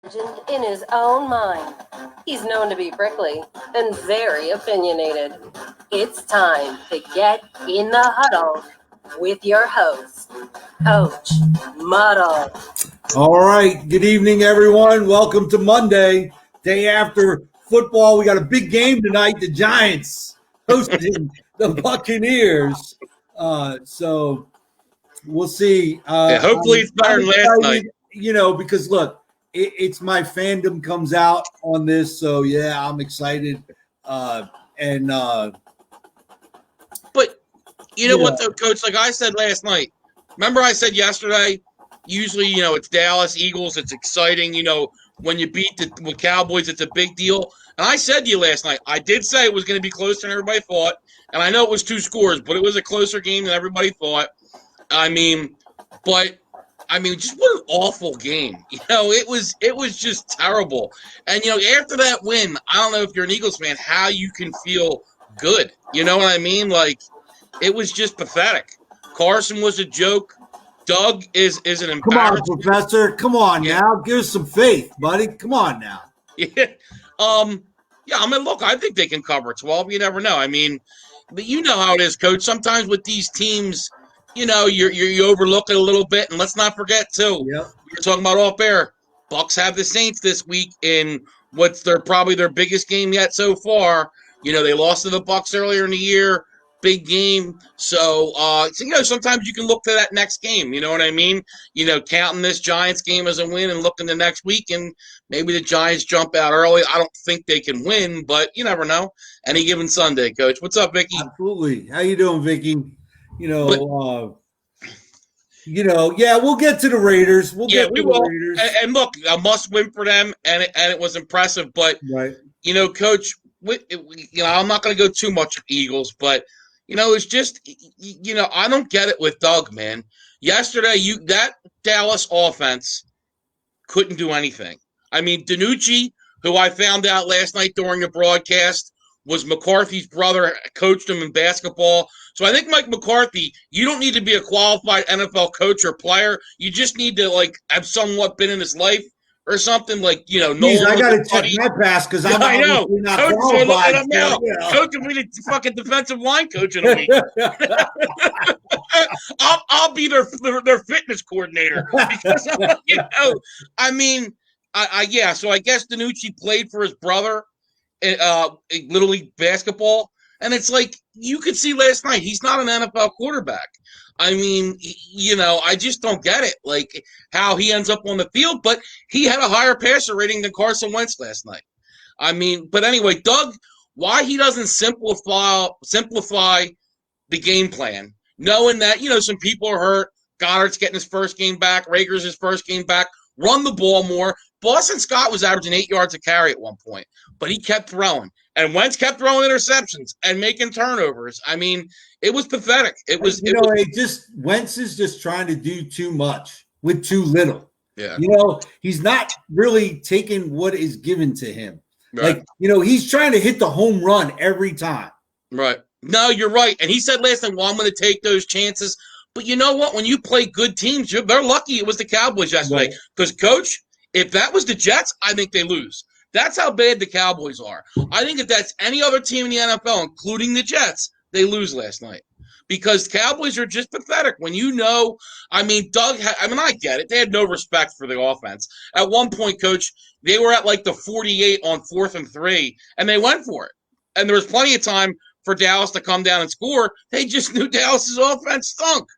Legend in his own mind. He's known to be prickly and very opinionated. It's time to get in the huddle with your host, Coach Muddle. All right. Good evening, everyone. Welcome to Monday, day after football. We got a big game tonight. The Giants hosting the Buccaneers. So we'll see. Hopefully it's better than last night. Because look, it's my fandom comes out on this. So, yeah, I'm excited. But you know what, though, Coach? Like I said last night, remember I said yesterday, usually, it's Dallas, Eagles, it's exciting. When you beat the Cowboys, it's a big deal. And I said to you last night, I did say it was going to be closer than everybody thought. And I know it was 2 scores, but it was a closer game than everybody thought. Just what an awful game. It was just terrible. And, after that win, I don't know if you're an Eagles fan, how you can feel good. You know what I mean? Like, it was just pathetic. Carson was a joke. Doug is an embarrassment. Come on, Professor. Come on now. Give us some faith, buddy. Come on now. Yeah. Look, I think they can cover 12. You never know. But you know how it is, Coach. Sometimes with these teams, you overlook it a little bit. And let's not forget, too, we were talking about off air. Bucs have the Saints this week in what's probably their biggest game yet so far. They lost to the Bucs earlier in the year. Big game. So sometimes you can look to that next game. You know what I mean? Counting this Giants game as a win and looking the next week, and maybe the Giants jump out early. I don't think they can win, but you never know. Any given Sunday, Coach. What's up, Vicky? Absolutely. How you doing, Vicky? We'll get to the Raiders. The Raiders. And look, a must-win for them, and it was impressive. But, right. Coach, I'm not going to go too much Eagles, but, it's just, I don't get it with Doug, man. Yesterday, that Dallas offense couldn't do anything. DiNucci, who I found out last night during a broadcast, was McCarthy's brother, coached him in basketball. So I think Mike McCarthy, you don't need to be a qualified NFL coach or player. You just need to, have somewhat been in his life or something. I got to check my pass because I'm not Coach, qualified. Coach will be the fucking defensive line coach in a week. I'll be their fitness coordinator because, So I guess DiNucci played for his brother Little League basketball. And it's like, you could see last night, he's not an NFL quarterback. I just don't get it, like how he ends up on the field. But he had a higher passer rating than Carson Wentz last night. But anyway, Doug, why he doesn't simplify the game plan, knowing that, some people are hurt. Goddard's getting his first game back. Rager's his first game back. Run the ball more. Boston Scott was averaging 8 yards a carry at one point, but he kept throwing. And Wentz kept throwing interceptions and making turnovers. It was pathetic. Wentz is just trying to do too much with too little. Yeah. He's not really taking what is given to him. Right. He's trying to hit the home run every time. Right. No, you're right. And he said last time, I'm going to take those chances. But you know what? When you play good teams, they're lucky it was the Cowboys yesterday. Because, Coach, if that was the Jets, I think they lose. That's how bad the Cowboys are. I think if that's any other team in the NFL, including the Jets, they lose last night. Because Cowboys are just pathetic. When Doug, I get it. They had no respect for the offense. At one point, Coach, they were at the 48 on 4th and 3, and they went for it. And there was plenty of time for Dallas to come down and score. They just knew Dallas's offense stunk.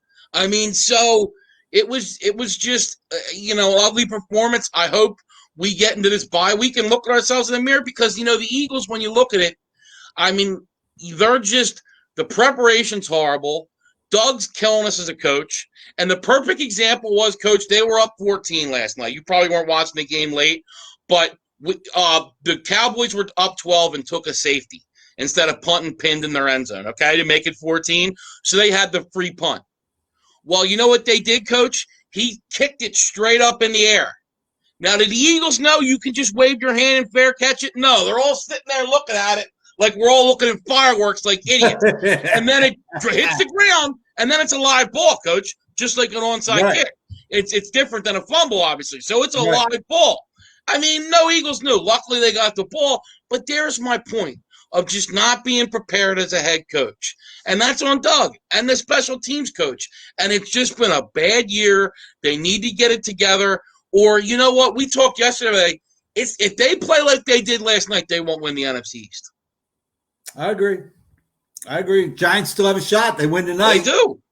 So it was just, ugly performance. I hope we get into this bye week and look at ourselves in the mirror because, the Eagles, when you look at it, they're just – the preparation's horrible. Doug's killing us as a coach. And the perfect example was, Coach, they were up 14 last night. You probably weren't watching the game late, but the Cowboys were up 12 and took a safety instead of punting pinned in their end zone, okay, to make it 14. So they had the free punt. Well, you know what they did, Coach? He kicked it straight up in the air. Now, did the Eagles know you can just wave your hand and fair catch it? No, they're all sitting there looking at it like we're all looking at fireworks like idiots. And then it hits the ground, and then it's a live ball, Coach, just like an onside kick. It's different than a fumble, obviously. So it's a live ball. I mean, no Eagles knew. Luckily, they got the ball. But there's my point of just not being prepared as a head coach. And that's on Doug and the special teams coach. And it's just been a bad year. They need to get it together. Or, you know what? We talked yesterday. If they play like they did last night, they won't win the NFC East. I agree. Giants still have a shot. They win tonight.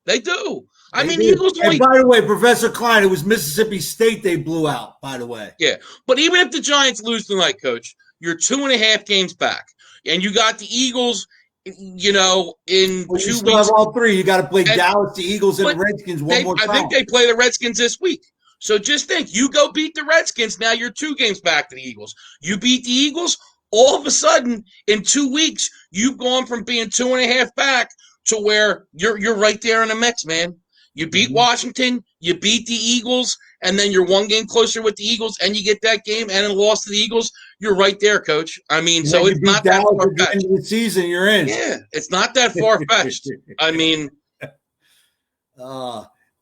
They do. I mean, do. Eagles only. And by the way, Professor Klein, it was Mississippi State they blew out, by the way. Yeah. But even if the Giants lose tonight, Coach, you're 2.5 games back. And you got the Eagles, in 2 weeks. You have all three. You got to play Dallas, the Eagles, and the Redskins one more time. I think they play the Redskins this week. So just think, you go beat the Redskins, now you're 2 games back to the Eagles. You beat the Eagles, all of a sudden, in 2 weeks, you've gone from being 2.5 back to where you're right there in the mix, man. You beat Washington, you beat the Eagles, and then you're 1 game closer with the Eagles, and you get that game and then lost to the Eagles. You're right there, Coach. I mean, so it's not that far-fetched. At the end of the season, you're in. Yeah, it's not that far-fetched. I mean,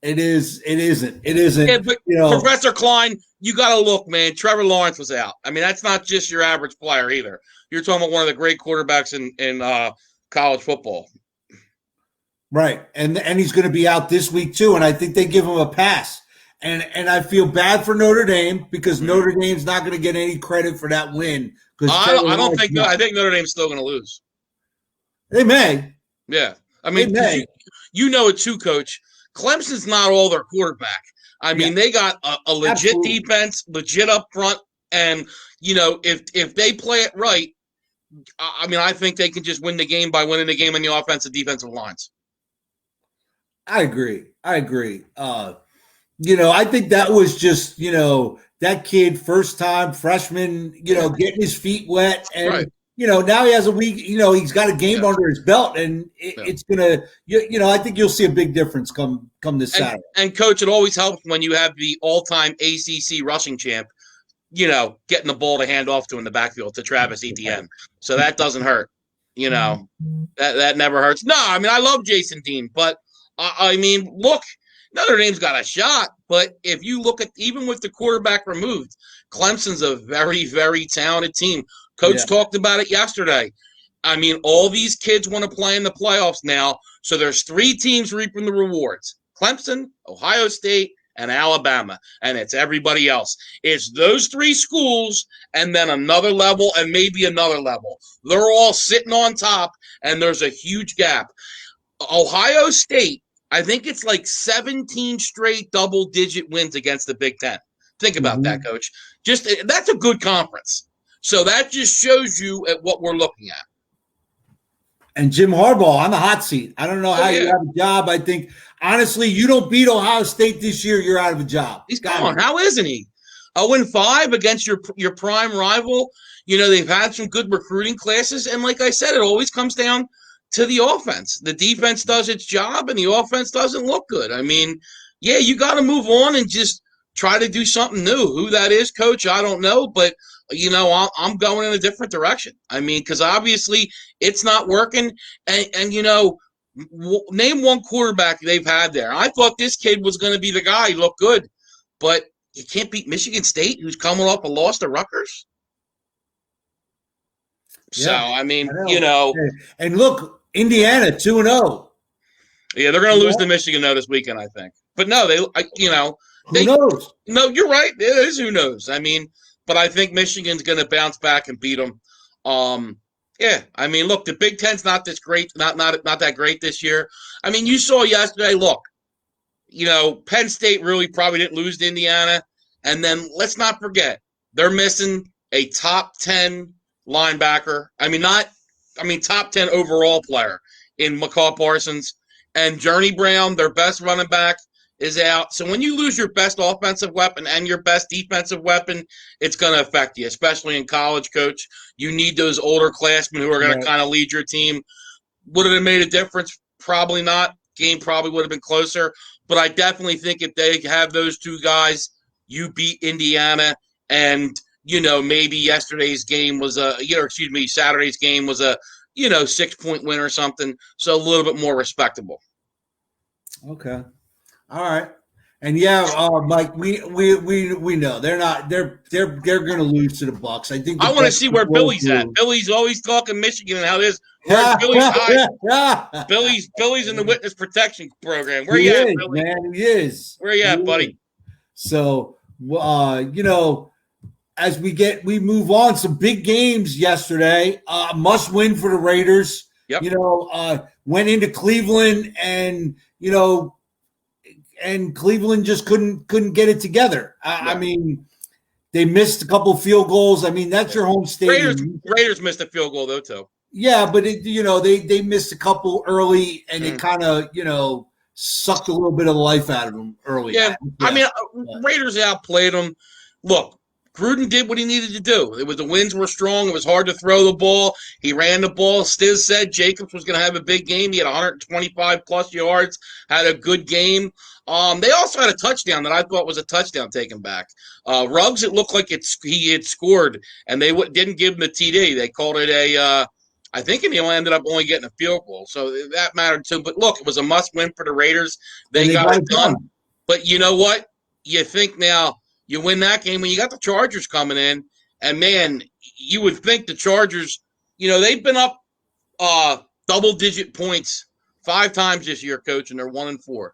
it is. It isn't. It isn't. Yeah, but Professor Klein, you got to look, man. Trevor Lawrence was out. I mean, that's not just your average player either. You're talking about one of the great quarterbacks in college football. Right, and he's going to be out this week too, and I think they give him a pass. And I feel bad for Notre Dame because Notre Dame's not going to get any credit for that win. I don't think. I think Notre Dame's still going to lose. They may. Yeah, I mean, you know it too, Coach. Clemson's not all their quarterback. I mean, they got a legit defense, legit up front, and if they play it right, I mean, I think they can just win the game by winning the game on the offensive defensive lines. I agree. I think that was just, that kid, first time freshman, getting his feet wet. And, now he has a week, he's got a game under his belt. And it's going to, I think you'll see a big difference come this Saturday. And, Coach, it always helps when you have the all-time ACC rushing champ, getting the ball to hand off to in the backfield to Travis Etienne. So that doesn't hurt. That never hurts. No, I mean, I love Jason Dean, but, I mean, look, Notre Dame's got a shot, but if you look at even with the quarterback removed, Clemson's a very, very talented team. Coach talked about it yesterday. I mean, all these kids want to play in the playoffs now, so there's 3 teams reaping the rewards: Clemson, Ohio State, and Alabama, and it's everybody else. It's those 3 schools and then another level and maybe another level. They're all sitting on top, and there's a huge gap. Ohio State, I think it's like 17 straight double-digit wins against the Big Ten. Think about that, Coach. That's a good conference. So that just shows you at what we're looking at. And Jim Harbaugh on the hot seat. I don't know how you have a job. I think, honestly, you don't beat Ohio State this year, you're out of a job. He's gone. How isn't he? 0-5 against your prime rival. They've had some good recruiting classes. And like I said, it always comes down to the offense. The defense does its job, and the offense doesn't look good. I mean, you got to move on and just try to do something new. Who that is, Coach, I don't know, but I'm going in a different direction. I mean, because obviously it's not working. And name one quarterback they've had there. I thought this kid was going to be the guy. He looked good, but you can't beat Michigan State, who's coming off a loss to Rutgers. So, I mean, And look, Indiana, 2-0. Yeah, they're going to lose to Michigan, though, this weekend, I think. But no, who knows? No, you're right. It is who knows. I mean, but I think Michigan's going to bounce back and beat them. I mean, look, the Big Ten's not this great, not that great this year. I mean, you saw yesterday, look, Penn State really probably didn't lose to Indiana. And then let's not forget, they're missing a top 10 linebacker. Top 10 overall player in McCall Parsons. And Journey Brown, their best running back, is out. So when you lose your best offensive weapon and your best defensive weapon, it's going to affect you, especially in college, Coach. You need those older classmen who are going to kind of lead your team. Would it have made a difference? Probably not. Game probably would have been closer. But I definitely think if they have those 2 guys, you beat Indiana. And, maybe Saturday's game was a 6-point win or something. So a little bit more respectable. Okay. All right. And Mike, we know they're going to lose to the Bucks. I think I want to see where Billy's at. Billy's always talking Michigan and how this. Where's Billy's high? Billy's in the witness protection program. Where you at, Billy? Man, he is. Where you at, buddy? So, as we move on, some big games yesterday. Must win for the Raiders. Yep. Went into Cleveland and Cleveland just couldn't get it together. I mean, they missed a couple field goals. I mean, that's your home stadium. Raiders missed a field goal though too. Yeah, but they missed a couple early, and it kind of sucked a little bit of the life out of them early. Yeah, I mean, Raiders outplayed them. Look, Gruden did what he needed to do. The winds were strong. It was hard to throw the ball. He ran the ball. Stiz said Jacobs was going to have a big game. He had 125-plus yards, had a good game. They also had a touchdown that I thought was a touchdown taken back. Ruggs, it looked like he had scored, and they didn't give him the TD. They called it I think he ended up only getting a field goal. So that mattered too. But look, it was a must-win for the Raiders. They got it done. But you know what? You think now – you win that game when you got the Chargers coming in, and man, you would think the Chargers, they've been up double-digit points 5 times this year, Coach, and they're 1-4.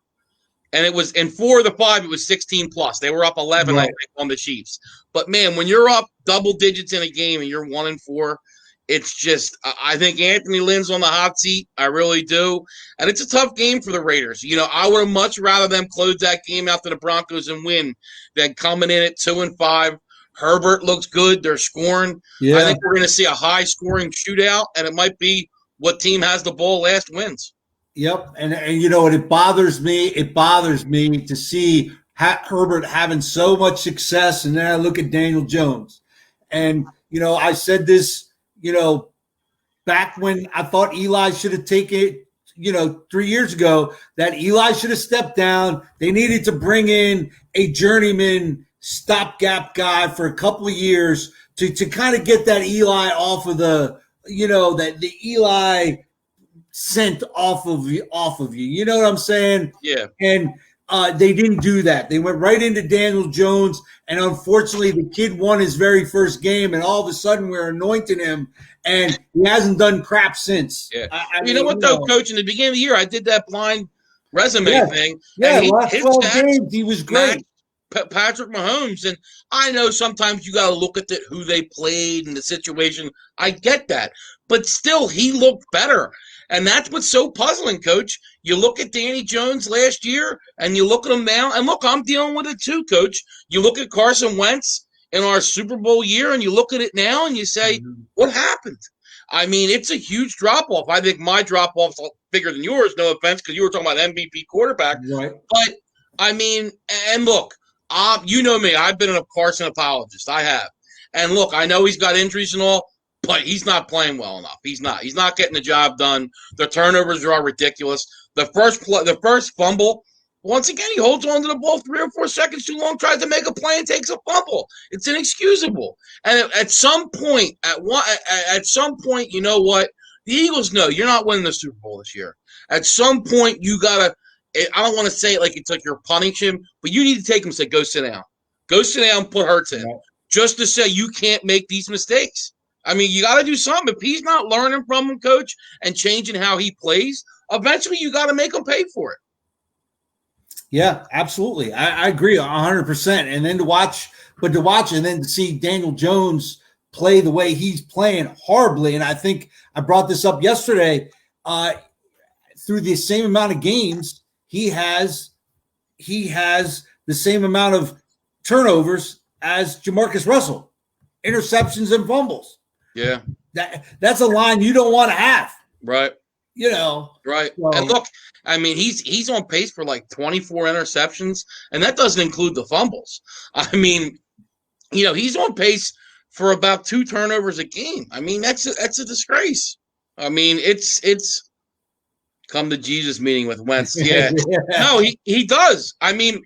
And it was in 4 of the 5, it was 16 plus. They were up 11, I think, on the Chiefs. But man, when you're up double digits in a game and you're 1-4, it's just, I think Anthony Lynn's on the hot seat. I really do. And it's a tough game for the Raiders. I would have much rather them close that game out to the Broncos and win than coming in at 2-5. Herbert looks good. They're scoring. Yeah. I think we're going to see a high-scoring shootout, and it might be what team has the ball last wins. Yep. And it bothers me. It bothers me to see Herbert having so much success, and then I look at Daniel Jones. And, I said this, back when I thought Eli should have taken it, 3 years ago, that Eli should have stepped down. They needed to bring in a journeyman stopgap guy for a couple of years to kind of get that Eli off of the Eli scent off of you. You know what I'm saying? Yeah. And they didn't do that. They went right into Daniel Jones, and unfortunately, the kid won his very first game, and all of a sudden, we're anointing him, and he hasn't done crap since. Yeah. You know what, though, Coach? In the beginning of the year, I did that blind resume thing. Yeah, last 12 games, he was great. Patrick Mahomes, and I know sometimes you got to look at who they played and the situation. I get that, but still, he looked better. And that's what's so puzzling, Coach. You look at Danny Jones last year, and you look at him now. And look, I'm dealing with it too, Coach. You look at Carson Wentz in our Super Bowl year, and you look at it now, and you say, what happened? I mean, it's a huge drop-off. I think my drop-off's bigger than yours, no offense, because you were talking about MVP quarterback. Right. But, I mean, and look, you know me. I've been a Carson apologist. I have. And look, I know he's got injuries and all, but he's not playing well enough. He's not getting the job done. The turnovers are ridiculous. The first fumble, once again, he holds on to the ball 3 or 4 seconds too long, tries to make a play and takes a fumble. It's inexcusable. And at some point, you know what? The Eagles know you're not winning the Super Bowl this year. At some point, you gotta. I don't want to say it like it's like you're punishing him, but you need to take him and say, "Go sit down, go sit down, put Hurts in," just to say you can't make these mistakes. I mean, you got to do something. If he's not learning from him, Coach, and changing how he plays, eventually you got to make him pay for it. Yeah, absolutely. I agree 100%. And then to watch and then to see Daniel Jones play the way he's playing horribly. And I think I brought this up yesterday. Through the same amount of games, he has the same amount of turnovers as Jamarcus Russell, interceptions and fumbles. Yeah. That's a line you don't want to have. Right. Right. So. And look, I mean, he's on pace for like 24 interceptions, and that doesn't include the fumbles. I mean, he's on pace for about 2 turnovers a game. I mean, that's a disgrace. I mean, it's come to Jesus meeting with Wentz. Yeah. No, he does. I mean,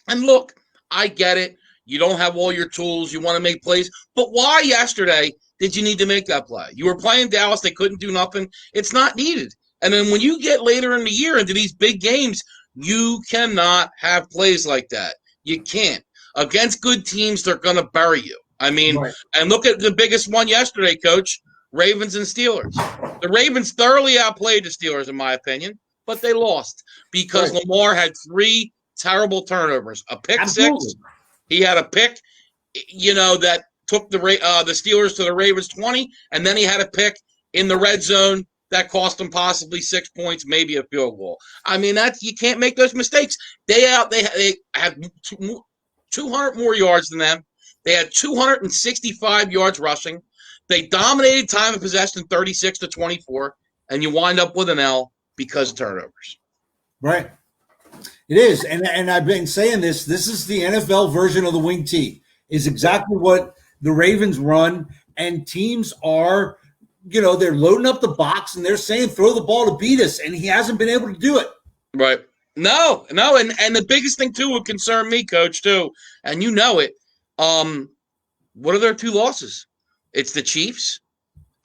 and look, I get it. You don't have all your tools. You want to make plays. But why yesterday did you need to make that play? You were playing Dallas. They couldn't do nothing. It's not needed. And then when you get later in the year into these big games, You cannot have plays like that. You can't. Against good teams, they're going to bury you. I mean, Right. and look at the biggest one yesterday, Coach, Ravens and Steelers. The Ravens thoroughly outplayed the Steelers, in my opinion, but they lost because Right. Lamar had 3 terrible turnovers. A pick Absolutely. 6. He had a pick, that took the Steelers to the Ravens 20, and then he had a pick in the red zone that cost them possibly 6 points, maybe a field goal. I mean, you can't make those mistakes. They had 200 more yards than them. They had 265 yards rushing. They dominated time of possession 36-24, and you wind up with an L because of turnovers. Right. It is. And I've been saying this. This is the NFL version of the wing T. Is exactly what the Ravens run. And teams are, they're loading up the box and they're saying throw the ball to beat us. And he hasn't been able to do it. Right. No. And the biggest thing, too, would concern me, Coach, too, and you know it. What are their 2 losses? It's the Chiefs,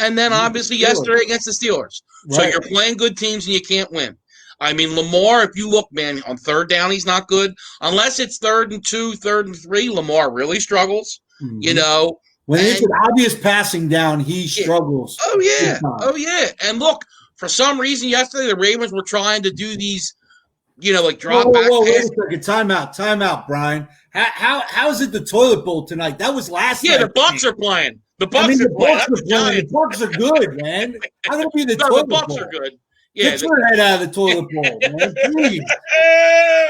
and then obviously yesterday against the Steelers. Right. So you're playing good teams and you can't win. I mean, Lamar, if you look, man, on third down, he's not good. Unless it's 3rd and 2, 3rd and 3, Lamar really struggles, When it's an obvious passing down, he struggles. Oh, yeah. And look, for some reason yesterday, the Ravens were trying to do these, like drop back passes. Wait a second. Time out, Brian. How is it the toilet bowl tonight? That was last night. Yeah, the Bucs are playing. The Bucs are playing. The Bucs are good, man. How can it be the toilet bowl? The Bucs are good. Yeah, get your head out of the toilet bowl, man. Please.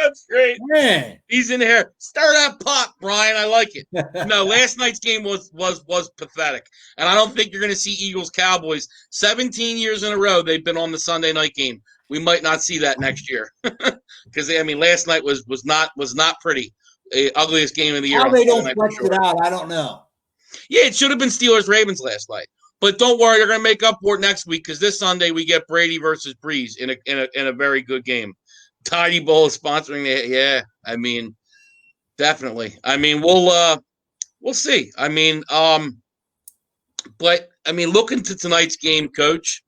That's great. Man. He's in here. Stir that pot, Brian. I like it. No, last night's game was pathetic. And I don't think you're going to see Eagles-Cowboys. 17 years in a row they've been on the Sunday night game. We might not see that next year. Because, last night was not pretty. Ugliest game of the year. How they don't flex it out, I don't know. Yeah, it should have been Steelers-Ravens last night. But don't worry, they're going to make up for it next week because this Sunday we get Brady versus Breeze in a very good game. Tidy Bowl is sponsoring it. Yeah, definitely. We'll see. Looking to tonight's game, Coach,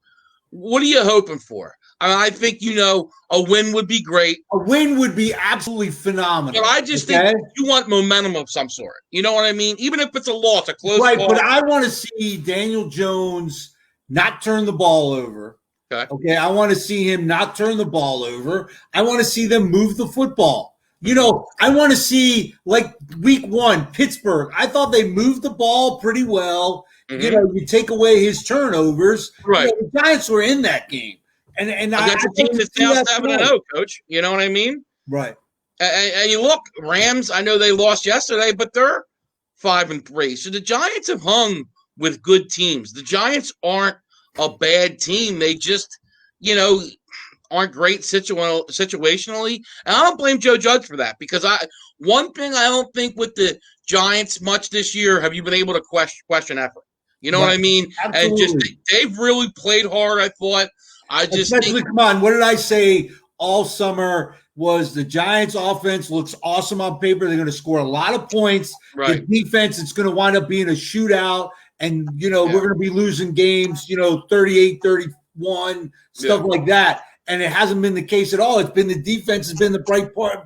what are you hoping for? I think, a win would be great. A win would be absolutely phenomenal. But I just think you want momentum of some sort. You know what I mean? Even if it's a loss, a close ball. But I want to see Daniel Jones not turn the ball over. Okay. I want to see him not turn the ball over. I want to see them move the football. I want to see, like, week 1, Pittsburgh. I thought they moved the ball pretty well. Mm-hmm. You take away his turnovers. Right. The Giants were in that game. And against a team that's now 7-0, Coach. You know what I mean? Right. And you look, Rams, I know they lost yesterday, but they're 5-3. So the Giants have hung with good teams. The Giants aren't a bad team. They just, aren't great situationally. And I don't blame Joe Judge for that because one thing I don't think with the Giants much this year have you been able to question effort. You know what I mean? Absolutely. And just they've really played hard, I thought. Come on, what did I say all summer was the Giants offense looks awesome on paper. They're going to score a lot of points. Right. The defense, it's going to wind up being a shootout. And, we're going to be losing games, 38-31, stuff like that. And it hasn't been the case at all. It's been the defense has been the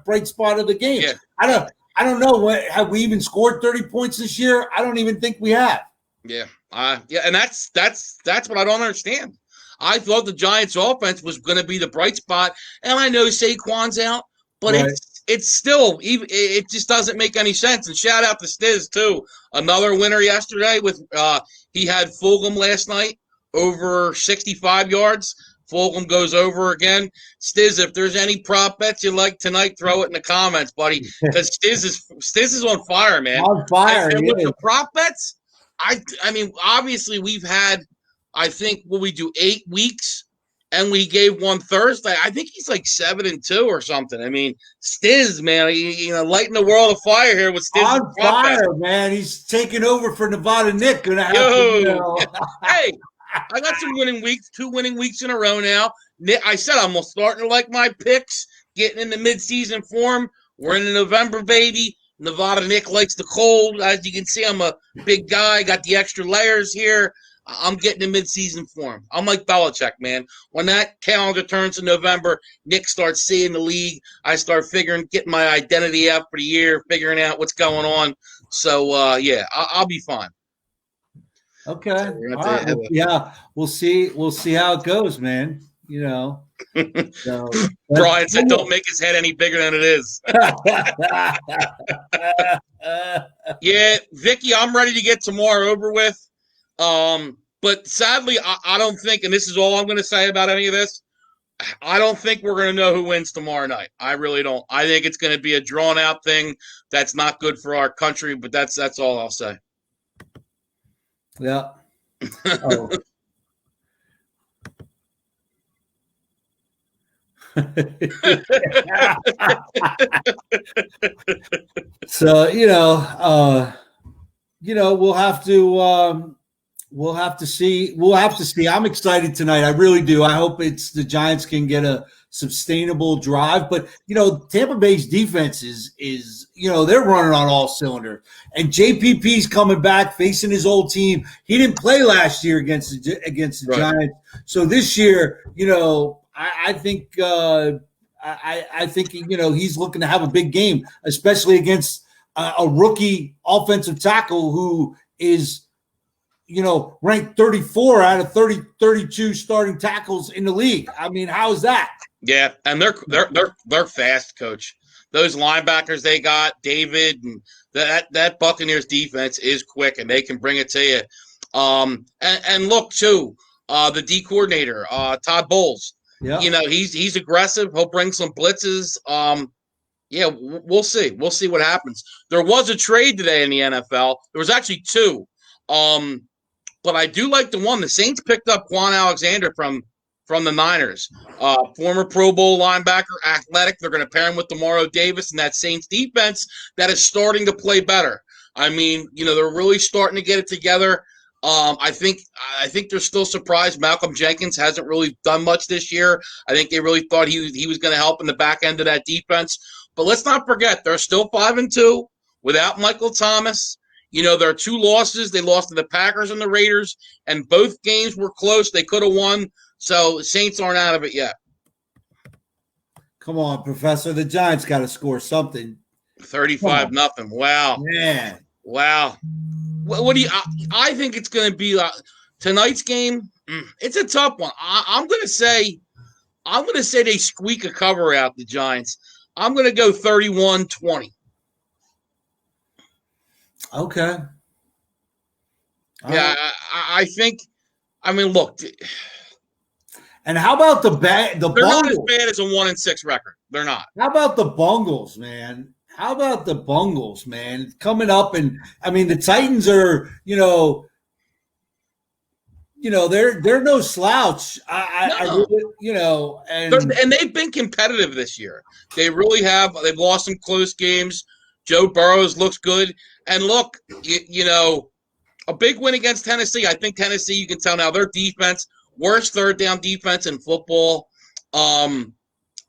bright spot of the game. Yeah. I don't know. Have we even scored 30 points this year? I don't even think we have. Yeah. And that's what I don't understand. I thought the Giants' offense was going to be the bright spot, and I know Saquon's out, but it's still it just doesn't make any sense. And shout out to Stiz too, another winner yesterday with he had Fulgham last night over 65 yards. Fulgham goes over again. Stiz, if there's any prop bets you like tonight, throw it in the comments, buddy, because Stiz is on fire, man. On fire, and with the prop bets, I mean, obviously we've had. I think we do 8 weeks, and we gave one Thursday. I think he's like 7-2 or something. I mean, Stiz, man, lighting the world of fire here with Stiz. On fire, man. He's taking over for Nevada Nick. Hey, I got some winning weeks, 2 winning weeks in a row now. I said I'm starting to like my picks, getting into mid-season form. We're in November, baby. Nevada Nick likes the cold. As you can see, I'm a big guy. Got the extra layers here. I'm getting a midseason form. I'm like Belichick, man. When that calendar turns to November, Nick starts seeing the league. I start getting my identity out for the year, figuring out what's going on. So, yeah, I'll be fine. Okay. All right. Well, yeah, we'll see. We'll see how it goes, man. So, Brian said, "Don't make his head any bigger than it is." Yeah, Vicky, I'm ready to get tomorrow over with. But sadly, I don't think, and this is all I'm going to say about any of this, I don't think we're going to know who wins tomorrow night. I really don't. I think it's going to be a drawn-out thing that's not good for our country, but that's all I'll say. Yeah. Oh. So we'll have to see. We'll have to see. I'm excited tonight. I really do. I hope the Giants can get a sustainable drive. But Tampa Bay's defense is they're running on all cylinders. And JPP's coming back, facing his old team. He didn't play last year against the right. Giants. So this year, I think he's looking to have a big game, especially against a rookie offensive tackle who is ranked 34 out of 32 starting tackles in the league. I mean, how is that? Yeah, and they're fast, Coach. Those linebackers they got, David, and that Buccaneers defense is quick, and they can bring it to you. And look too, the D coordinator, Todd Bowles. Yeah, he's aggressive. He'll bring some blitzes. Yeah, we'll see. We'll see what happens. There was a trade today in the NFL. There was actually two. But I do like the one. The Saints picked up Quan Alexander from the Niners. Former Pro Bowl linebacker, athletic. They're going to pair him with Demario Davis and that Saints defense that is starting to play better. I mean, they're really starting to get it together. I think they're still surprised Malcolm Jenkins hasn't really done much this year. I think they really thought he was going to help in the back end of that defense. But let's not forget, they're still 5-2 without Michael Thomas. There are two losses. They lost to the Packers and the Raiders, and both games were close. They could have won. So the Saints aren't out of it yet. Come on, Professor. The Giants got to score something. 35-0. Wow. Man. Wow. What do you? I think it's going to be tonight's game. It's a tough one. I'm going to say they squeak a cover out, the Giants. I'm going to go 31-20. Okay. Yeah, I think. I mean, look. And how about the They're Bungles? Not as bad as a 1-6 record. They're not. How about the Bungles, man? How about the Bungles, man? Coming up, and I mean, the Titans are, they're no slouch. I really, and they've been competitive this year. They really have. They've lost some close games. Joe Burrows looks good, and look, a big win against Tennessee. I think Tennessee, you can tell now, their defense, worst third down defense in football.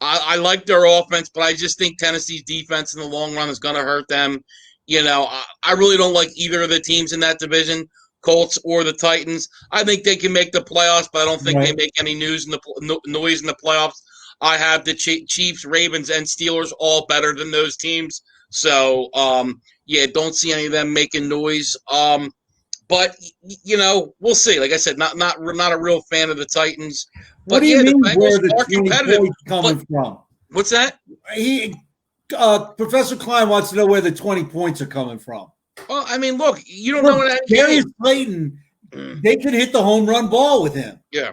I like their offense, but I just think Tennessee's defense in the long run is going to hurt them. I really don't like either of the teams in that division, Colts or the Titans. I think they can make the playoffs, but I don't think they make any noise in the playoffs. I have the Chiefs, Ravens, and Steelers all better than those teams. So, don't see any of them making noise. But we'll see. Like I said, not a real fan of the Titans. But what do you mean? Where the 20 points coming from? What's that? Professor Klein wants to know where the 20 points are coming from. Well, I mean, look, you don't know what Darius Slayton. They could hit the home run ball with him. Yeah.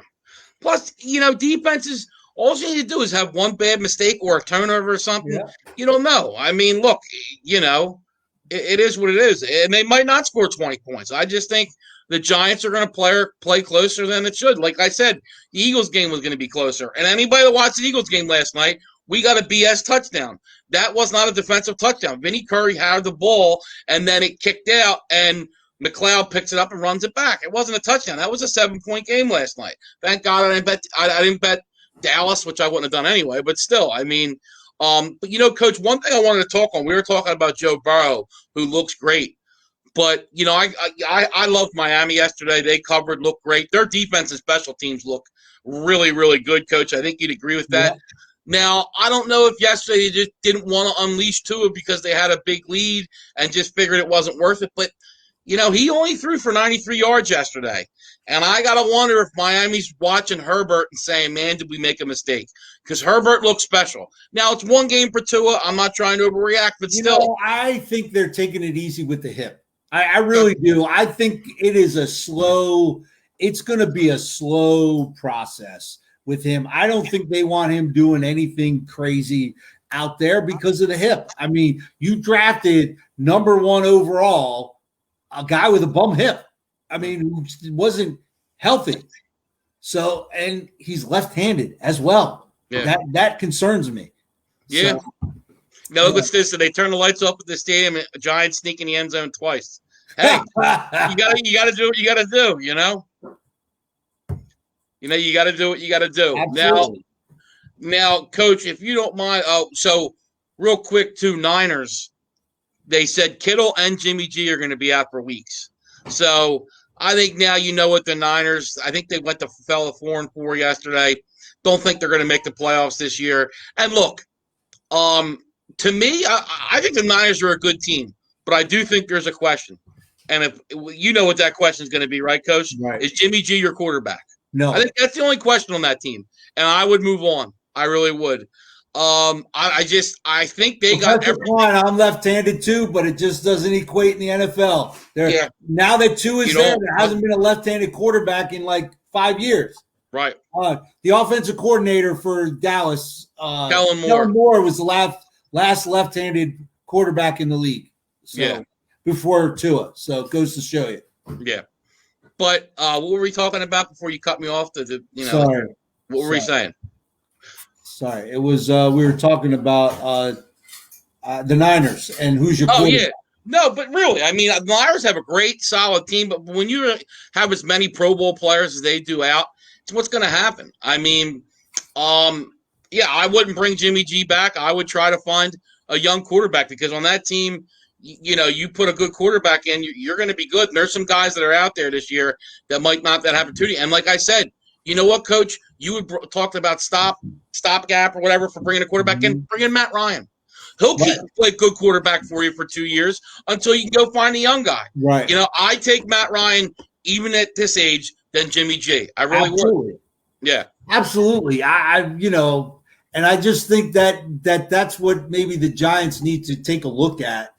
Plus, defenses. All you need to do is have one bad mistake or a turnover or something. Yeah. You don't know. I mean, look, it is what it is. And they might not score 20 points. I just think the Giants are going to play closer than it should. Like I said, the Eagles game was going to be closer. And anybody that watched the Eagles game last night, we got a BS touchdown. That was not a defensive touchdown. Vinny Curry had the ball, and then it kicked out, and McLeod picks it up and runs it back. It wasn't a touchdown. That was a 7-point game last night. Thank God I didn't bet Dallas, which I wouldn't have done anyway, but still, I mean, but Coach, one thing I wanted to talk on, we were talking about Joe Burrow, who looks great. But, I loved Miami yesterday. They covered, looked great. Their defense and special teams look really, really good, Coach. I think you'd agree with that. Yeah. Now, I don't know if yesterday they just didn't want to unleash Tua because they had a big lead and just figured it wasn't worth it. But, he only threw for 93 yards yesterday. And I got to wonder if Miami's watching Herbert and saying, man, did we make a mistake? Because Herbert looks special. Now, it's one game for Tua. I'm not trying to overreact, but still. I think they're taking it easy with the hip. I really do. I think it's going to be a slow process with him. I don't think they want him doing anything crazy out there because of the hip. I mean, you drafted number 1 overall, a guy with a bum hip. I mean, who wasn't healthy. So, and he's left-handed as well. Yeah. That concerns me. Yeah. So, now look at this. So they turn the lights off at the stadium and Giants sneak in the end zone twice. Hey, you gotta do what you gotta do, you gotta do what you gotta do. Absolutely. Now, Coach, if you don't mind, so real quick, too, Niners, they said Kittle and Jimmy G are gonna be out for weeks. So I think now what the Niners, I think they went to fell 4-4 yesterday. Don't think they're gonna make the playoffs this year. And look, to me, I think the Niners are a good team, but I do think there's a question. And if you know what that question is going to be, right, Coach? Right. Is Jimmy G your quarterback? No. I think that's the only question on that team. And I would move on. I really would. I think they got everything. I'm left-handed too, but it just doesn't equate in the NFL. Now that Tua is there hasn't been a left-handed quarterback in like 5 years. Right. The offensive coordinator for Dallas, Kellen Moore was the last left-handed quarterback in the league. So, before Tua. So it goes to show you. Yeah. But what were we talking about before you cut me off? Sorry. What were we saying? Sorry. It was we were talking about the Niners and who's your quarterback. Yeah. No, but really, I mean, the Niners have a great, solid team, but when you have as many Pro Bowl players as they do out, it's what's going to happen. I mean, I wouldn't bring Jimmy G back. I would try to find a young quarterback because on that team, you put a good quarterback in, you're going to be good. And there's some guys that are out there this year that might not have that opportunity. And like I said, you know what, Coach? You would talked about stopgap or whatever for bringing a quarterback in. Bring in Matt Ryan. He'll play good quarterback for you for 2 years until you can go find a young guy. Right. I take Matt Ryan even at this age than Jimmy G. I really would. Yeah. Absolutely. And I just think that's what maybe the Giants need to take a look at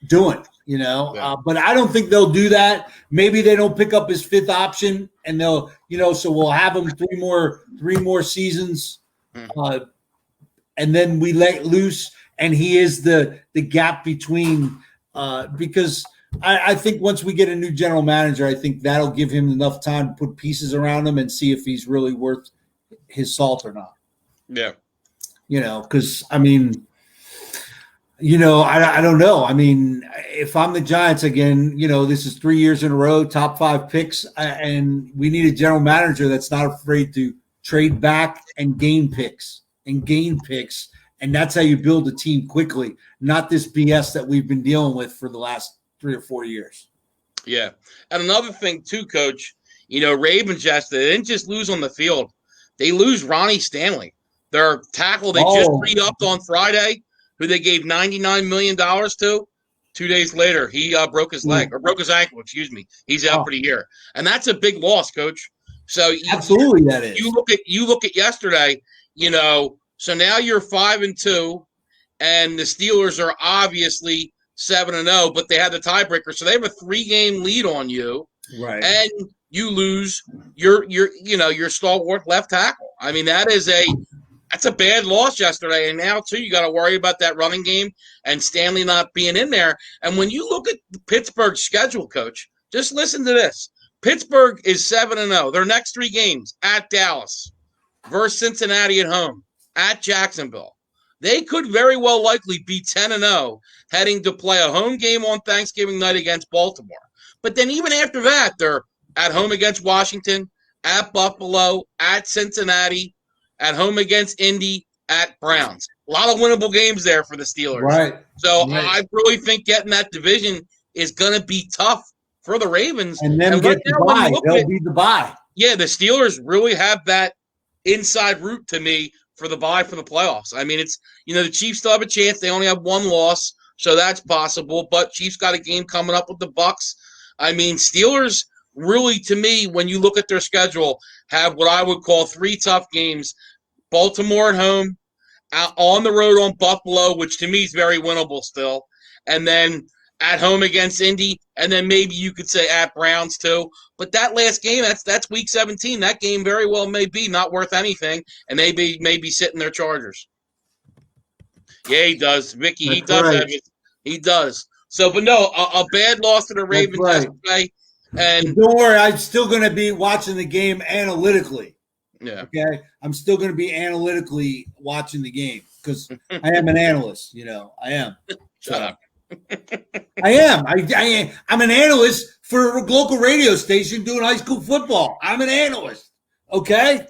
doing, but I don't think they'll do that. Maybe they don't pick up his 5th option and they'll, so we'll have him three more seasons. And then we let loose and he is the gap between because I think once we get a new general manager, I think that'll give him enough time to put pieces around him and see if he's really worth his salt or not. Yeah. Because I mean, I don't know. I mean, if I'm the Giants again, this is 3 years in a row, top 5 picks, and we need a general manager that's not afraid to trade back and gain picks. And that's how you build a team quickly, not this BS that we've been dealing with for the last 3 or 4 years. Yeah. And another thing too, Coach, Ravens yesterday, they didn't just lose on the field. They lose Ronnie Stanley. Their tackle they just re-upped on Friday, who they gave $99 million to. 2 days later, he broke his leg or broke his ankle. Excuse me. He's out for the year, and that's a big loss, Coach. So absolutely, that is. You look at yesterday. So now you're 5-2, and the Steelers are obviously 7-0, but they had the tiebreaker, so they have a 3-game lead on you. Right, and you lose your stalwart left tackle. I mean, that's a bad loss yesterday. And now, too, you got to worry about that running game and Stanley not being in there. And when you look at Pittsburgh's schedule, Coach, just listen to this. Pittsburgh is 7-0. Their next 3 games at Dallas versus Cincinnati at home, at Jacksonville. They could very well likely be 10-0 heading to play a home game on Thanksgiving night against Baltimore. But then even after that, they're at home against Washington, at Buffalo, at Cincinnati, at home against Indy, at Browns. A lot of winnable games there for the Steelers. Right. So I really think getting that division is going to be tough for the Ravens. And then get the bye. They'll be the bye. Yeah, the Steelers really have that inside route to me for the bye for the playoffs. I mean, it's, the Chiefs still have a chance. They only have one loss, so that's possible. But Chiefs got a game coming up with the Bucs. I mean, Steelers really, to me, when you look at their schedule, have what I would call 3 tough games. Baltimore at home, on the road on Buffalo, which to me is very winnable still, and then at home against Indy, and then maybe you could say at Browns too. But that last game, that's Week 17. That game very well may be not worth anything, and they may be sitting their Chargers. Yeah, he does, Vicky. He does have it. He does. So, but no, a bad loss to the Ravens yesterday. And don't worry, I'm still going to be watching the game analytically. Yeah. Okay. I'm still going to be analytically watching the game because I am an analyst. I am. Shut up. I am. I'm an analyst for a local radio station doing high school football. I'm an analyst. Okay.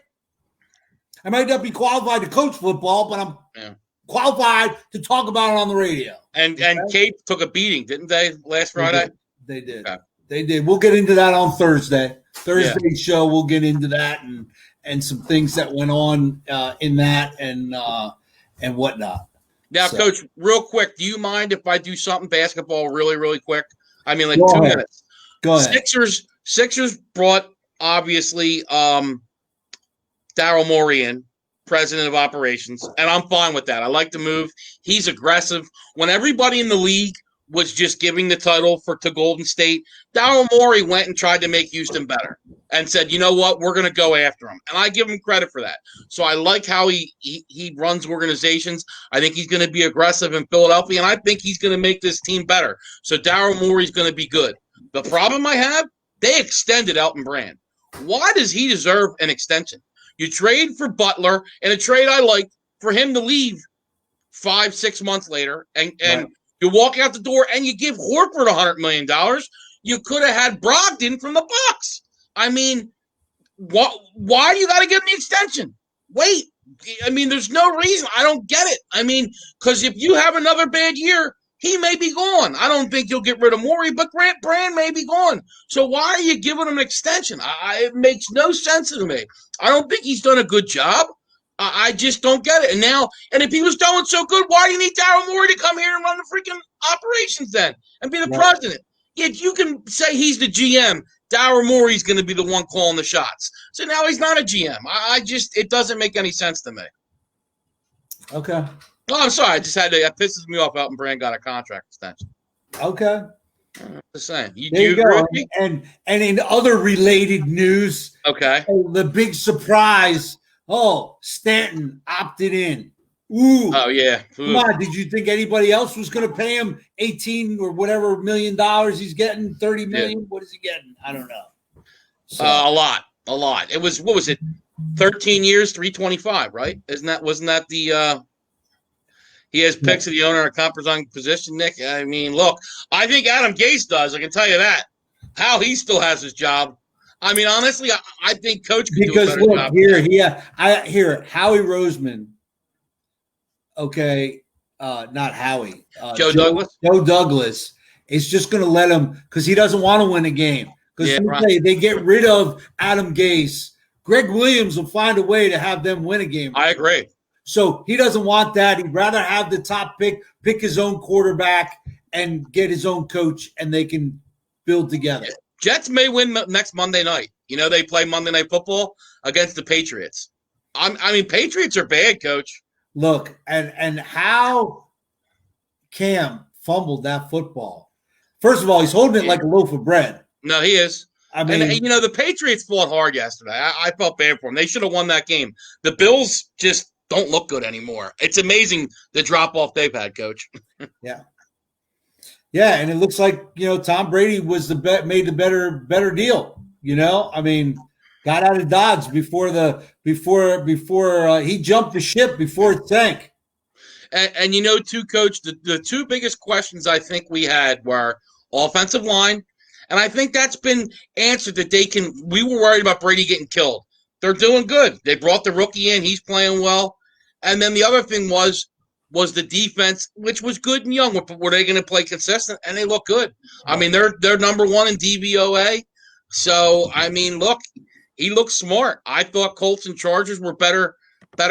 I might not be qualified to coach football, but I'm qualified to talk about it on the radio. And Cape took a beating, didn't they, last Friday? They did. Okay. They did. We'll get into that on Thursday. Thursday's show, we'll get into that and some things that went on in that and whatnot. Now, Coach, real quick, do you mind if I do something basketball really, really quick? I mean, like 2 minutes. Go ahead. Sixers brought, obviously, Daryl Morey in, president of operations, and I'm fine with that. I like the move. He's aggressive. When everybody in the league was just giving the title to Golden State, Daryl Morey went and tried to make Houston better and said, you know what, we're going to go after him. And I give him credit for that. So I like how he runs organizations. I think he's going to be aggressive in Philadelphia, and I think he's going to make this team better. So Daryl Morey's going to be good. The problem I have, they extended Elton Brand. Why does he deserve an extension? You trade for Butler, and a trade I like for him to leave 5-6 months later, and right. You walk out the door and you give Horford $100 million. You could have had Brogdon from the Bucks. I mean, why do you got to give him the extension? Wait. I mean, there's no reason. I don't get it. I mean, because if you have another bad year, he may be gone. I don't think you'll get rid of Morey, but Grant Brand may be gone. So why are you giving him an extension? It makes no sense to me. I don't think he's done a good job. I just don't get it. And if he was doing so good, why do you need Daryl Morey to come here and run the freaking operations then and be the president? Yet you can say he's the GM. Daryl Morey's going to be the one calling the shots. So now he's not a GM. It doesn't make any sense to me. Okay. Oh, I'm sorry. That pisses me off. Elton Brand got a contract extension. Okay. Just saying. There you go. And in other related news, okay, the big surprise. Oh, Stanton opted in. Ooh. Oh, yeah. Ooh. Come on. Did you think anybody else was going to pay him $18 or whatever million he's getting? $30 million? Yeah. What is he getting? I don't know. So. A lot. It was, what was it? 13 years, 325, right? Wasn't that the he has picks of the owner in a compromising position, Nick? I mean, look, I think Adam Gase does. I can tell you that. How he still has his job. I mean, honestly, I think Coach could do a better job. Here, Howie Roseman. Okay, not Howie. Joe Douglas. Joe Douglas is just going to let him because he doesn't want to win a game. Because they get rid of Adam Gase, Greg Williams will find a way to have them win a game. I agree. So he doesn't want that. He'd rather have the top pick his own quarterback, and get his own coach, and they can build together. Yeah. Jets may win next Monday night. They play Monday Night Football against the Patriots. I mean, Patriots are bad, Coach. Look, and how Cam fumbled that football. First of all, he's holding it like a loaf of bread. No, he is. I mean, and the Patriots fought hard yesterday. I felt bad for them. They should have won that game. The Bills just don't look good anymore. It's amazing the drop-off they've had, Coach. Yeah. Yeah, and it looks like, Tom Brady was made the better deal. I mean, got out of Dodge before he jumped the ship before it sank. And too, Coach, the two biggest questions I think we had were offensive line, and I think that's been answered that we were worried about Brady getting killed. They're doing good. They brought the rookie in. He's playing well. And then the other thing was, was the defense, which was good and young. Were they going to play consistent? And they look good. I mean, they're number one in DVOA. So, I mean, look, he looks smart. I thought Colts and Chargers were better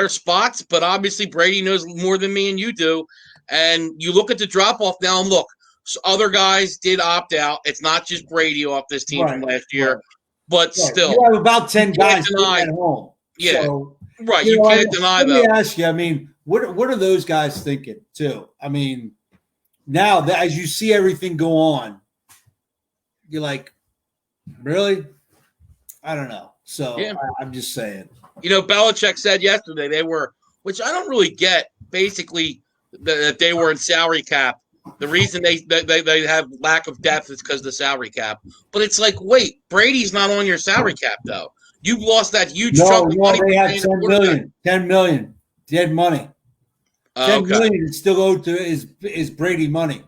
spots, but obviously Brady knows more than me and you do. And you look at the drop-off now, and look, so other guys did opt out. It's not just Brady off this team from last year, but still. You have about 10 guys at home. Yeah, so, right. You can't deny that. Let me ask you, I mean, what are those guys thinking, too? I mean, now that as you see everything go on, you're like, really? I don't know. So I'm just saying. You know, Belichick said yesterday they were, which I don't really get, basically that they were in salary cap. The reason they have lack of depth is because of the salary cap. But it's like, wait, Brady's not on your salary cap, though. You've lost that huge chunk of money. They have 10 million. 10 million. Dead money. 10 million is still owed to is Brady money.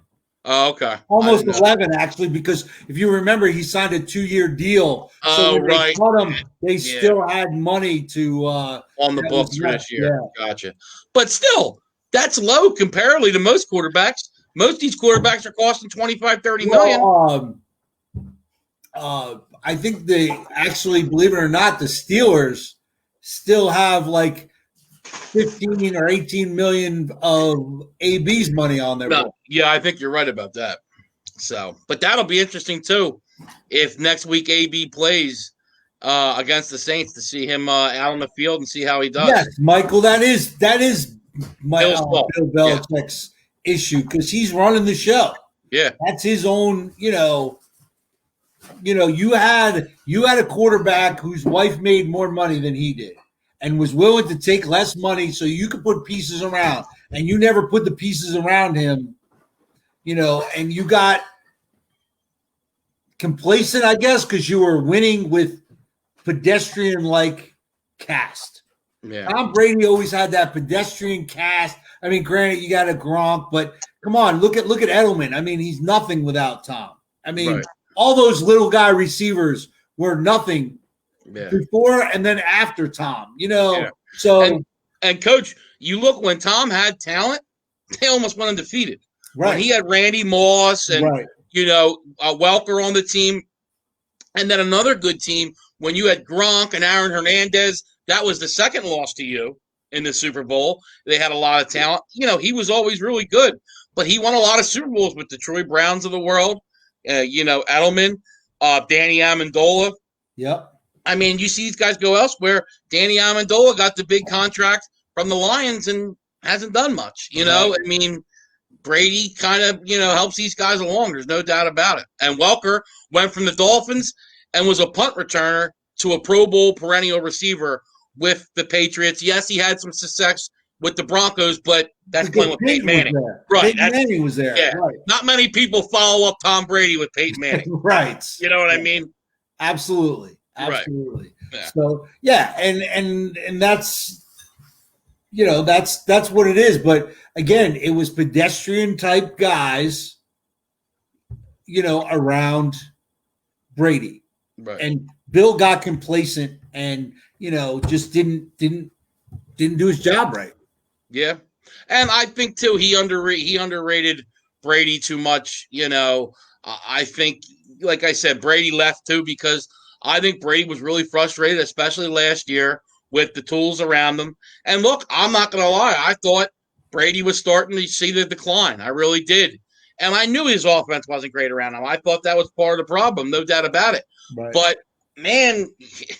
Oh, okay. Almost 11, actually, because if you remember, he signed a 2-year deal. So when they cut him, they still had money to on the books for this year. Yeah. Gotcha. But still, that's low comparatively to most quarterbacks. Most of these quarterbacks are costing 25, 30 million. I think they actually, believe it or not, the Steelers still have like 15 or 18 million of AB's money on their book. Yeah, I think you're right about that. So, but that'll be interesting too if next week AB plays against the Saints to see him out on the field and see how he does. Yes, Michael, that is my Bill Belichick's issue because he's running the show. Yeah, that's his own. You had a quarterback whose wife made more money than he did and was willing to take less money so you could put pieces around, and you never put the pieces around him. And you got complacent, I guess, because you were winning with pedestrian-like cast. Yeah. Tom Brady always had that pedestrian cast. I mean, granted, you got a Gronk, but come on, look at Edelman. I mean, he's nothing without Tom. I mean, all those little guy receivers were nothing before and then after Tom. So and Coach, you look when Tom had talent, they almost went undefeated. Right. When he had Randy Moss and Welker on the team, and then another good team when you had Gronk and Aaron Hernandez. That was the second loss to you in the Super Bowl. They had a lot of talent. He was always really good, but he won a lot of Super Bowls with the Troy Browns of the world. Edelman, Danny Amendola. Yep. I mean, you see these guys go elsewhere. Danny Amendola got the big contract from the Lions and hasn't done much. I mean, Brady kind of, helps these guys along. There's no doubt about it. And Welker went from the Dolphins and was a punt returner to a Pro Bowl perennial receiver with the Patriots. Yes, he had some success with the Broncos, but that's playing with Peyton Manning. Right. Peyton Manning was there. Yeah. Right. Not many people follow up Tom Brady with Peyton Manning. Right. You know what I mean? Absolutely. Right. Yeah. So, and that's that's what it is. But again, it was pedestrian type guys, around Brady. Right. And Bill got complacent and, just didn't do his job right. Yeah. And I think too he underrated Brady too much. I think, like I said, Brady left too because I think Brady was really frustrated, especially last year with the tools around him. And look, I'm not going to lie. I thought Brady was starting to see the decline. I really did. And I knew his offense wasn't great around him. I thought that was part of the problem, no doubt about it. Right. But, man,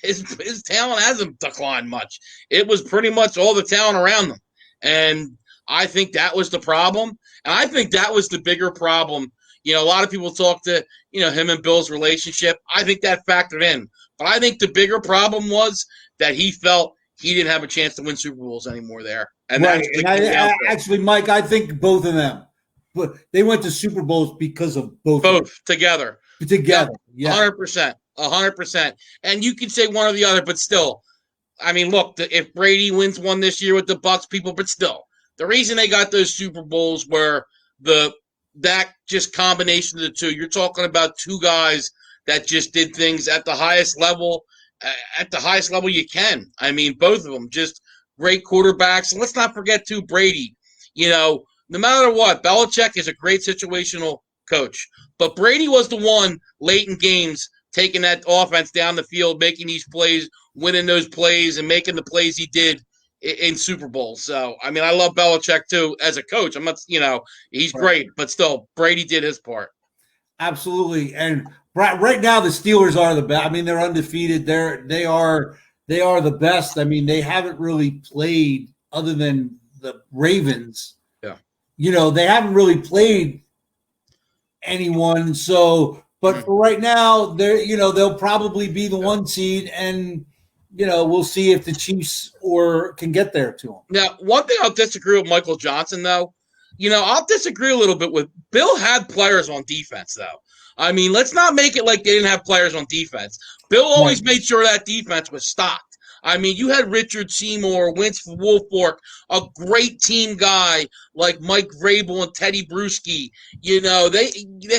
his talent hasn't declined much. It was pretty much all the talent around him. And I think that was the problem. And I think that was the bigger problem. A lot of people talk to, him and Bill's relationship. I think that factored in. But I think the bigger problem was that he felt he didn't have a chance to win Super Bowls anymore there. And right. Actually, Mike, I think both of them. But they went to Super Bowls because of both together. Yeah. 100%. And you could say one or the other, but still. I mean, look, if Brady wins one this year with the Bucks, but still. The reason they got those Super Bowls were that just combination of the two. You're talking about two guys that just did things at the highest level you can. I mean, both of them just great quarterbacks. And let's not forget, too, Brady. no matter what, Belichick is a great situational coach. But Brady was the one late in games taking that offense down the field, making these plays, winning those plays, and making the plays he did in Super Bowls. So, I mean, I love Belichick too as a coach. I'm not, he's great, but still, Brady did his part. Absolutely. And right now, the Steelers are the best. I mean, they're undefeated. They are the best. I mean, they haven't really played other than the Ravens. Yeah. They haven't really played anyone. So, but for right now, they'll probably be the 1 seed, and we'll see if the Chiefs can get there to them. Now, one thing I'll disagree with Michael Johnson, though, I'll disagree a little bit with Bill had players on defense, though. I mean, let's not make it like they didn't have players on defense. Bill always made sure that defense was stocked. I mean, you had Richard Seymour, Vince Wilfork, a great team guy like Mike Vrabel and Teddy Bruschi. They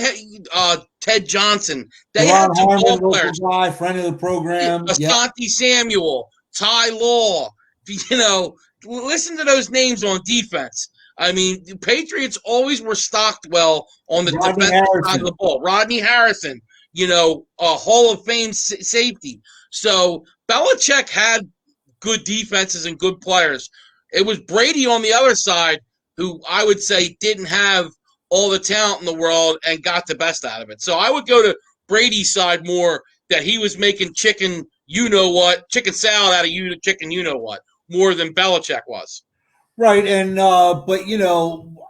had Ted Johnson. They had some ball players. Guy, friend of the program. Asante Samuel, Ty Law. Listen to those names on defense. I mean, the Patriots always were stocked well on the defensive side of the ball. Rodney Harrison, a Hall of Fame safety. So Belichick had good defenses and good players. It was Brady on the other side who I would say didn't have all the talent in the world and got the best out of it. So I would go to Brady's side more, that he was making chicken salad out of chicken you-know-what, more than Belichick was. Right, and but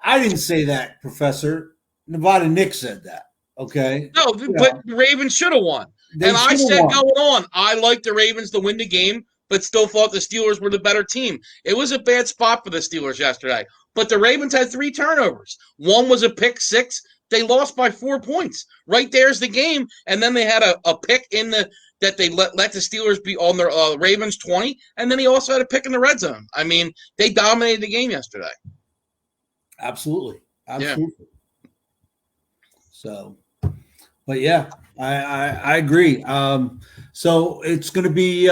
I didn't say that, Professor. Nevada Nick said that. Okay. No, but the Ravens should have won. And I said going on, I liked the Ravens to win the game, but still thought the Steelers were the better team. It was a bad spot for the Steelers yesterday. But the Ravens had 3 turnovers. One was a pick six. They lost by 4 points. Right there's the game. And then they had a pick that they let the Steelers be on their Ravens 20. And then he also had a pick in the red zone. I mean, they dominated the game yesterday. Absolutely. Yeah. So, but yeah, I agree. So it's going to be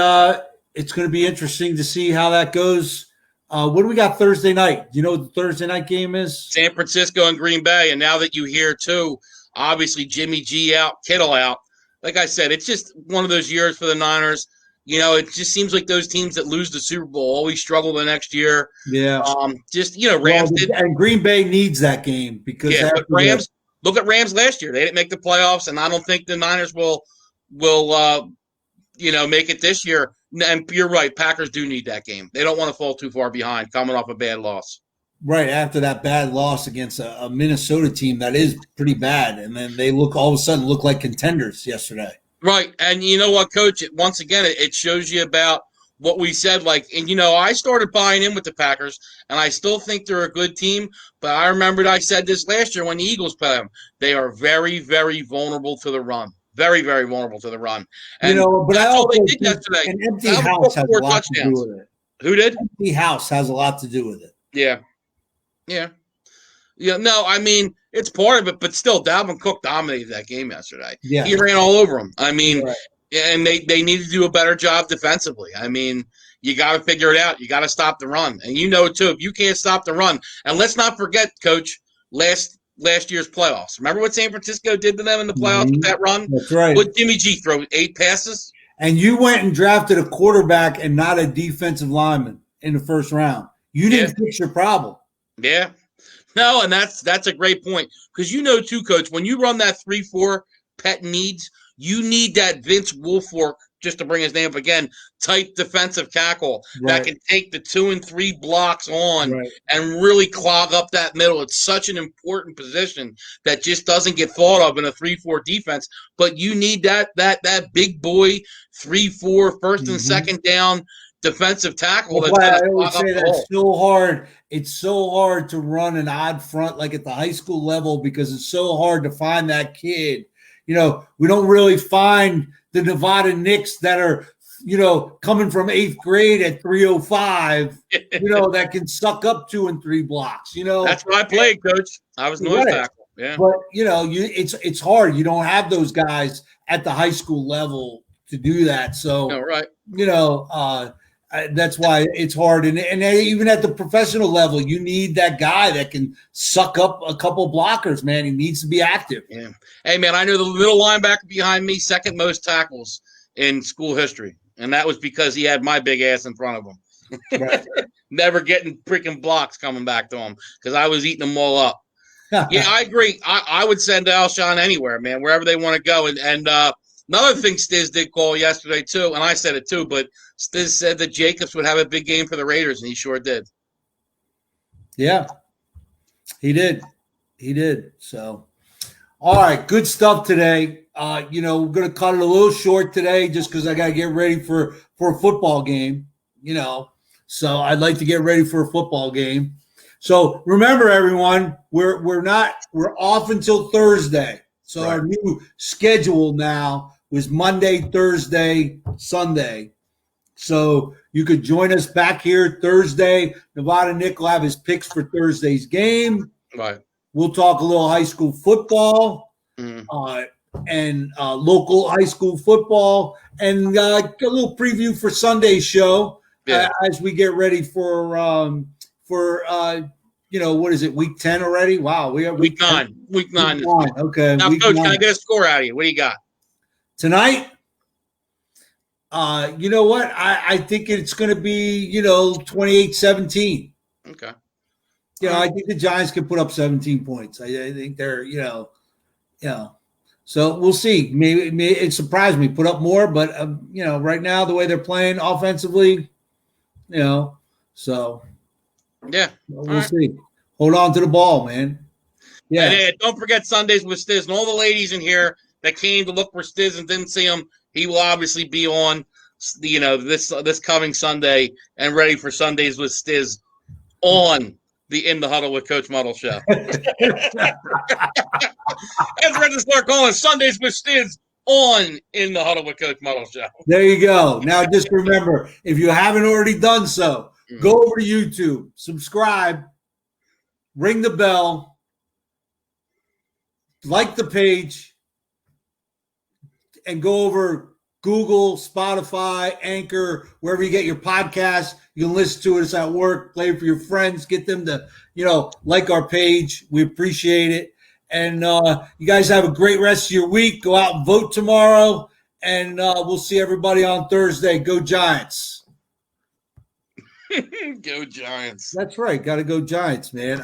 interesting to see how that goes. What do we got Thursday night? Do you know what the Thursday night game is? San Francisco and Green Bay. And now that you hear too, obviously Jimmy G out, Kittle out. Like I said, it's just one of those years for the Niners. It just seems like those teams that lose the Super Bowl always struggle the next year. Yeah. Rams did. And Green Bay needs that game because but Rams. Look at Rams last year; they didn't make the playoffs, and I don't think the Niners will make it this year. And you're right; Packers do need that game. They don't want to fall too far behind, coming off a bad loss. Right after that bad loss against a Minnesota team that is pretty bad, and then they all of a sudden look like contenders yesterday. Right, and you know what, Coach? Once again, it shows you about what we said. I started buying in with the Packers, and I still think they're a good team. But I remembered I said this last year when the Eagles played them. They are very, very vulnerable to the run. Very, very vulnerable to the run. And but that's all they did yesterday. An empty house has a lot to do with it. Who did? Empty house has a lot to do with it. Yeah. No, I mean, it's part of it, but still, Dalvin Cook dominated that game yesterday. Yeah. He ran all over him. I mean, and they need to do a better job defensively. I mean, you got to figure it out. You got to stop the run. And too, if you can't stop the run, and let's not forget, Coach, last year's playoffs. Remember what San Francisco did to them in the playoffs with that run? That's right. Would Jimmy G throw 8 passes? And you went and drafted a quarterback and not a defensive lineman in the first round. You didn't fix your problem. Yeah. No, and that's a great point. Because too, Coach, when you run that 3-4 pet needs, you need that Vince Wilfork, just to bring his name up again, type defensive tackle that can take the 2 and 3 blocks on and really clog up that middle. It's such an important position that just doesn't get thought of in a 3-4 defense. But you need that big boy 3-4 first and second down defensive tackle. I always say that's so hard. It's so hard to run an odd front like at the high school level because it's so hard to find that kid. We don't really find the Nevada Knicks that are, coming from 8th grade at 305, that can suck up 2 and 3 blocks, That's what I played, Coach. I was nose tackle. Yeah. But, it's hard. You don't have those guys at the high school level to do that. So, That's why it's hard. And even at the professional level, you need that guy that can suck up a couple blockers, man. He needs to be active. Yeah. Hey, man, I know the middle linebacker behind me, second most tackles in school history. And that was because he had my big ass in front of him. Right. Never getting freaking blocks coming back to him because I was eating them all up. Yeah, I agree. I would send Alshon anywhere, man, wherever they want to go. And another thing Stiz did call yesterday, too, and I said it, too, but Stiz said that Jacobs would have a big game for the Raiders, and he sure did. Yeah, he did. He did. So, all right, good stuff today. We're going to cut it a little short today just because I got to get ready for a football game, So I'd like to get ready for a football game. So remember, everyone, we're off until Thursday. So Our new schedule now was Monday, Thursday, Sunday. So you could join us back here Thursday. Nevada Nick will have his picks for Thursday's game. Right. We'll talk a little high school football and local high school football and a little preview for Sunday's show as we get ready for what is it, week 10 already? Wow, we have week 9. Week 9. Okay. Now, Coach, can I get a score out of you? What do you got? Tonight? You know what? I think it's going to be, 28-17. Okay. I think the Giants can put up 17 points. I think they're, so we'll see. Maybe it surprised me, put up more, but right now the way they're playing offensively, so yeah, we'll see. Hold on to the ball, man. Yeah. And don't forget Sundays with Stiz and all the ladies in here that came to look for Stiz and didn't see him. He will obviously be on, this coming Sunday and ready for Sundays with Stiz on the In the Huddle with Coach Muddle show. That's ready to start calling Sundays with Stiz on In the Huddle with Coach Muddle show. There you go. Now just remember, if you haven't already done so, go over to YouTube, subscribe, ring the bell, like the page, and go over Google, Spotify, Anchor, wherever you get your podcasts. You can listen to us at work, play it for your friends, get them to, like our page. We appreciate it. And you guys have a great rest of your week. Go out and vote tomorrow. And we'll see everybody on Thursday. Go Giants. Go Giants. That's right. Got to go Giants, man.